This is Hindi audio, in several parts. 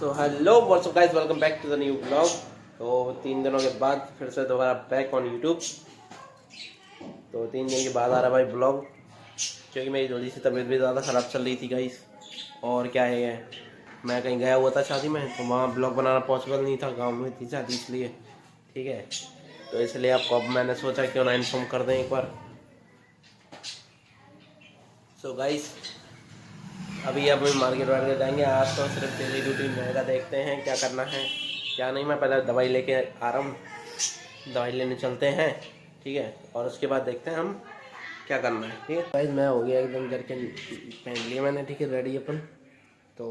So hello WhatsApp guys, welcome back to the new blog. तो 3 दिनों के बाद फिर से दोबारा बैक ऑन यूट्यूब। तो 3 दिन के बाद आ रहा भाई ब्लॉग, क्योंकि मेरी थोड़ी सी तबीयत भी ज़्यादा ख़राब चल रही थी गाइस। और क्या है, मैं कहीं गया हुआ था शादी में, तो वहाँ ब्लॉग बनाना पॉसिबल नहीं था, गाँव में थी शादी इसलिए। ठीक है, तो इसलिए आपको अब मैंने सोचा क्यों ना इन्फॉर्म कर दें एक बार। सो गाइस, अभी मार्केट वार्केट जाएंगे। आज तो सिर्फ डेली रूटीन रहेगा, देखते हैं क्या करना है क्या नहीं। मैं पहले दवाई लेके आ रहा हूँ, दवाई लेने चलते हैं। ठीक है, और उसके बाद देखते हैं हम क्या करना है। ठीक है भाई, मैं हो गया एकदम करके पहन लिया मैंने। ठीक है, रेडी अपन। तो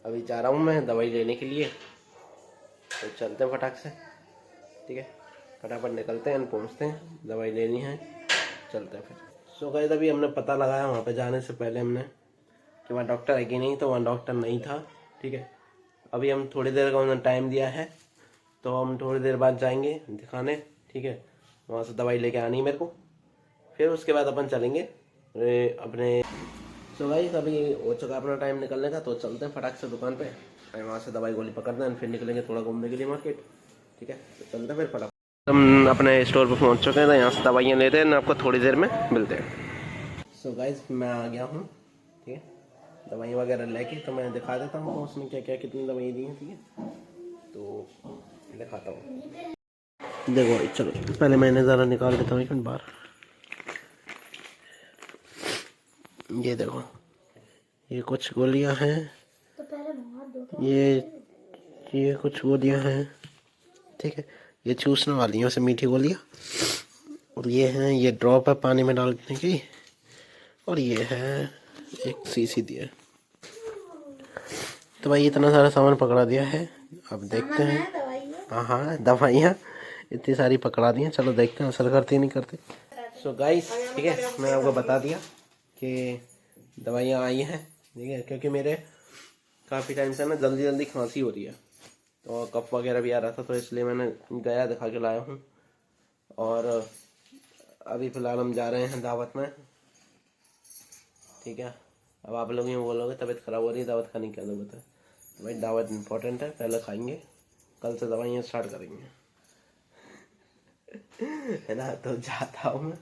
अभी जा रहा हूँ मैं दवाई लेने के लिए, तो चलते हैं फटाक से। ठीक है, फटाफट निकलते हैं, पहुँचते हैं, दवाई लेनी है, चलते हैं फिर। सो गाइस, अभी हमने पता लगाया वहाँ पे जाने से पहले हमने कि वहाँ डॉक्टर है कि नहीं, तो वहाँ डॉक्टर नहीं था। ठीक है, अभी हम थोड़ी देर का उन्होंने टाइम दिया है, तो हम थोड़ी देर बाद जाएंगे दिखाने। ठीक है, वहाँ से दवाई लेके आनी है मेरे को, फिर उसके बाद अपन चलेंगे अपने। सो गाइस, अभी हो चुका अपना टाइम निकलने का, तो चलते हैं फटाक से दुकान पे, वहाँ से दवाई गोली पकड़ते हैं, फिर निकलेंगे थोड़ा घूमने के लिए मार्केट। ठीक है, तो चलते हैं फिर फटाक। हम अपने स्टोर पे पहुँच चुके हैं, तो यहाँ से दवाइयाँ लेते हैं, आपको थोड़ी देर में मिलते हैं। सो गाइस, मैं आ गया हूँ। ठीक है, दवाई वगैरह लेके तो मैं दिखा देता हूँ उसमें क्या क्या कितनी दवाई दी हैं। ठीक है, तो दिखाता हूँ। देखो भाई, चलो पहले मैंने ज़रा निकाल देता हूँ एक मिनट बाहर। ये देखो, ये कुछ गोलियां हैं, ये कुछ गोलियां हैं। ठीक है, ये चूसने वाली हैं वैसे मीठी गोलियां। और ये हैं, ये ड्रॉप है पानी में डालने की। और ये है एक शीशी दी है। तो भाई इतना सारा सामान पकड़ा दिया है, अब देखते हैं। हाँ हाँ, दवाइयाँ इतनी सारी पकड़ा दी हैं, चलो देखते हैं असर करती नहीं करती। सो गाइस, ठीक है, मैंने आपको बता दिया कि दवाइयाँ आई हैं। ठीक है, क्योंकि मेरे काफ़ी टाइम से ना जल्दी जल्दी खांसी हो रही है, तो कफ वगैरह भी आ रहा था, तो इसलिए मैंने गया दिखा के लाया हूँ। और अभी फ़िलहाल हम जा रहे हैं दावत में। ठीक है, अब आप लोग यूँ बोलोगे तबीयत ख़राब हो रही है, दावत खाने की क्या ज़रूरत है। तो भाई दावत इम्पोर्टेंट है, पहले खाएंगे, कल से दवाइयाँ स्टार्ट करेंगे। है ना, तो जाता हूँ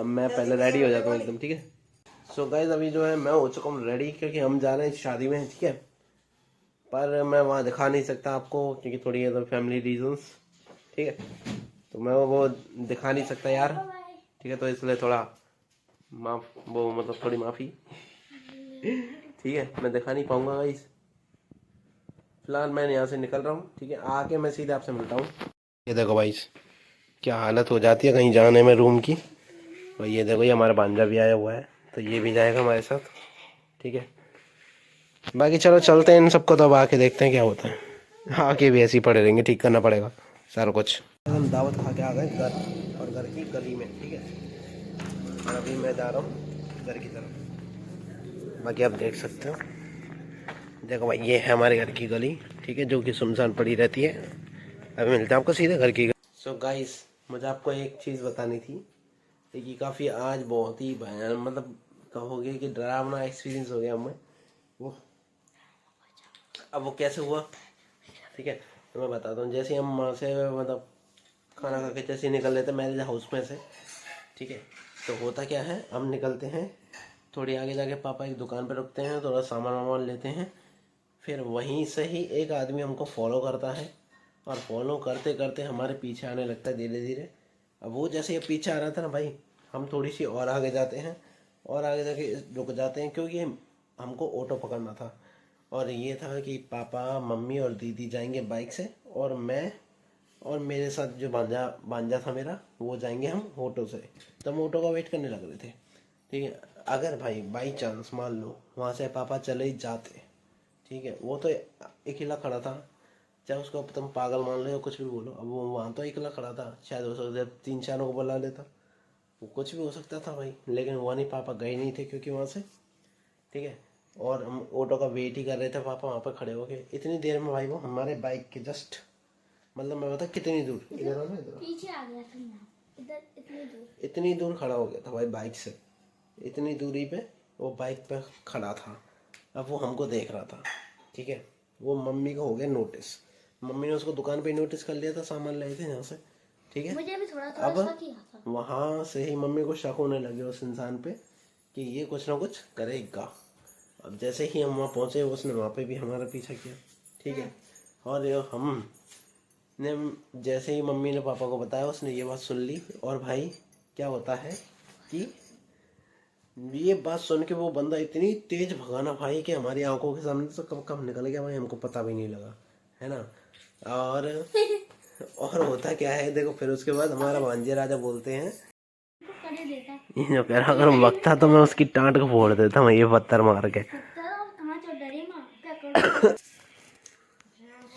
मैं पहले रेडी हो जाता हूँ एकदम। ठीक है, सो गाइस, अभी जो है मैं हो चुका हूँ रेडी, क्योंकि हम जा रहे हैं शादी में। ठीक है, पर मैं वहाँ दिखा नहीं सकता आपको, क्योंकि थोड़ी है तो फैमिली रीजंस। ठीक है, तो मैं वो दिखा नहीं सकता यार। ठीक है, तो इसलिए थोड़ा वो मतलब थोड़ी माफ़ी। ठीक है, मैं दिखा नहीं पाऊँगा गाइस। फिलहाल मैं यहाँ से निकल रहा हूँ। ठीक है, आके मैं सीधे आपसे मिलता हूँ। ये देखो भाई, क्या हालत हो जाती है कहीं जाने में रूम की। और ये देखो, ये हमारा भांजा भी आया हुआ है, तो ये भी जाएगा हमारे साथ। ठीक है, बाकी चलो चलते हैं इन सबको, तो अब आके देखते हैं क्या होता है। आके भी ऐसे ही पड़े रहेंगे, ठीक करना पड़ेगा सारा कुछ। हम दावत खा के आ गए घर, और घर की गली में। ठीक है, और अभी मैं जा रहा हूँ घर की तरफ। बाकी आप देख सकते हो, देखो भाई, ये है हमारे घर की गली। ठीक है, जो कि सुनसान पड़ी रहती है। अभी मिलते हैं आपको सीधे घर की। सो गाइस, मुझे आपको एक चीज़ बतानी थी कि काफ़ी आज बहुत ही भयानक, मतलब कहोगे कि डरावना एक्सपीरियंस हो गया हमें वो। अब वो कैसे हुआ, ठीक है, तो मैं बताता हूँ। जैसे हम वहाँ से मतलब खाना खा के जैसे निकल लेते हैं मैरिज हाउस में से। ठीक है, तो होता क्या है, हम निकलते हैं, थोड़ी आगे जाके पापा एक दुकान पर रुकते हैं, थोड़ा सामान वामान लेते हैं, फिर वहीं से ही एक आदमी हमको फॉलो करता है, और फॉलो करते करते हमारे पीछे आने लगता है धीरे धीरे। अब वो जैसे ये पीछे आ रहा था ना भाई, हम थोड़ी सी और आगे जाते हैं, और आगे जाके रुक जाते हैं, क्योंकि हमको ऑटो पकड़ना था। और ये था कि पापा मम्मी और दीदी जाएंगे बाइक से, और मैं और मेरे साथ जो भांजा भांजा था मेरा, वो जाएंगे हम ऑटो से। तो हम ऑटो का वेट करने लग रहे थे। ठीक है, अगर भाई बाई चांस मान लो वहाँ से पापा चले ही जाते, ठीक है, वो तो अकेला खड़ा था, चाहे उसको तुम पागल मान लो या कुछ भी बोलो, अब वो वहाँ तो अकेला खड़ा था, शायद हो सकता है 3-4 को बुला लेता, वो कुछ भी हो सकता था भाई। लेकिन वो नहीं, पापा गए नहीं थे क्योंकि वहाँ से। ठीक है, और हम ऑटो का वेट ही कर रहे थे, पापा वहाँ पर खड़े हो गए। इतनी देर में भाई वो हमारे बाइक के जस्ट, मतलब मैं बता कितनी दूर, इधर ना इधर पीछे आ गया था, इधर इतनी दूर खड़ा हो गया था भाई बाइक से। इतनी दूरी पे वो बाइक पे खड़ा था, अब वो हमको देख रहा था। ठीक है, वो मम्मी को हो गया नोटिस। मम्मी ने उसको दुकान पे नोटिस कर लिया था, सामान लाए थे यहाँ से, ठीक है। मुझे भी थोड़ा थोड़ा अब शक ही था। वहां से ही मम्मी को शक होने लगे उस इंसान पे कि ये कुछ ना कुछ करेगा। अब जैसे ही हम वहाँ पहुंचे, उसने वहाँ पे भी हमारा पीछा किया, ठीक है। और हम ने जैसे ही मम्मी ने पापा को बताया, उसने ये बात सुन ली। और भाई क्या होता है कि ये बात सुन के वो बंदा इतनी तेज भगाना भाई कि हमारी आंखों के सामने तो कब कब निकल गया भाई, हमको पता भी नहीं लगा, है ना। और होता क्या है देखो, फिर उसके बाद हमारा भांजे राजा बोलते हैं, ये जो कह रहा, अगर वक्ता तो मैं उसकी टांट को फोड़ देता हूँ ये पत्थर मार के।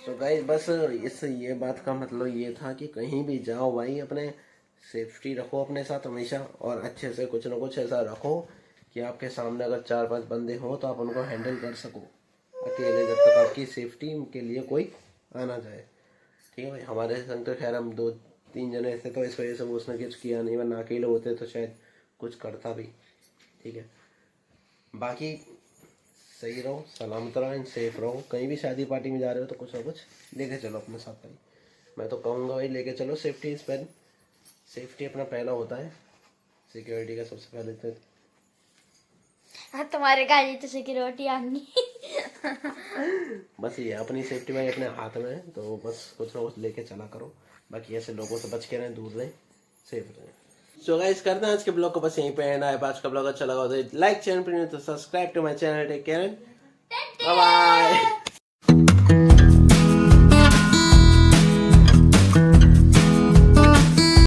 तो गाइस बस इस ये बात का मतलब ये था कि कहीं भी जाओ भाई, अपने सेफ्टी रखो अपने साथ हमेशा, और अच्छे से कुछ ना कुछ ऐसा रखो कि आपके सामने अगर 4-5 बंदे हो तो आप उनको हैंडल कर सको अकेले, जब तक आपकी सेफ्टी के लिए कोई आना जाए, ठीक है भाई। हमारे संग तो खैर हम 2-3 जने थे, तो इस वजह से वो उसने कुछ किया नहीं, वरना अकेले होते तो शायद कुछ करता भी, ठीक है। बाकी सही रहो, सलामत रहो एंड सेफ रहो। कहीं भी शादी पार्टी में जा रहे हो तो कुछ ना कुछ लेके चलो अपने साथ भाई। मैं तो कहूँगा भाई लेके चलो, सेफ्टी इज पहले, सेफ्टी अपना पहला होता है, सिक्योरिटी का सबसे पहले तो। हाँ, तुम्हारे गाड़ी तो सिक्योरिटी आनी। बस ये अपनी सेफ्टी भाई अपने हाथ में है, तो बस कुछ ना कुछ लेके चला करो। बाकी ऐसे लोगों से बच के रहें, दूर रहें, सेफ रहें। सो गाइस करते हैं आज के ब्लॉग को बस यहीं पे एंड। आए आज का ब्लॉग अच्छा लगा तो लाइक, चैनल पर नहीं तो subscribe to my channel. Take care, bye bye.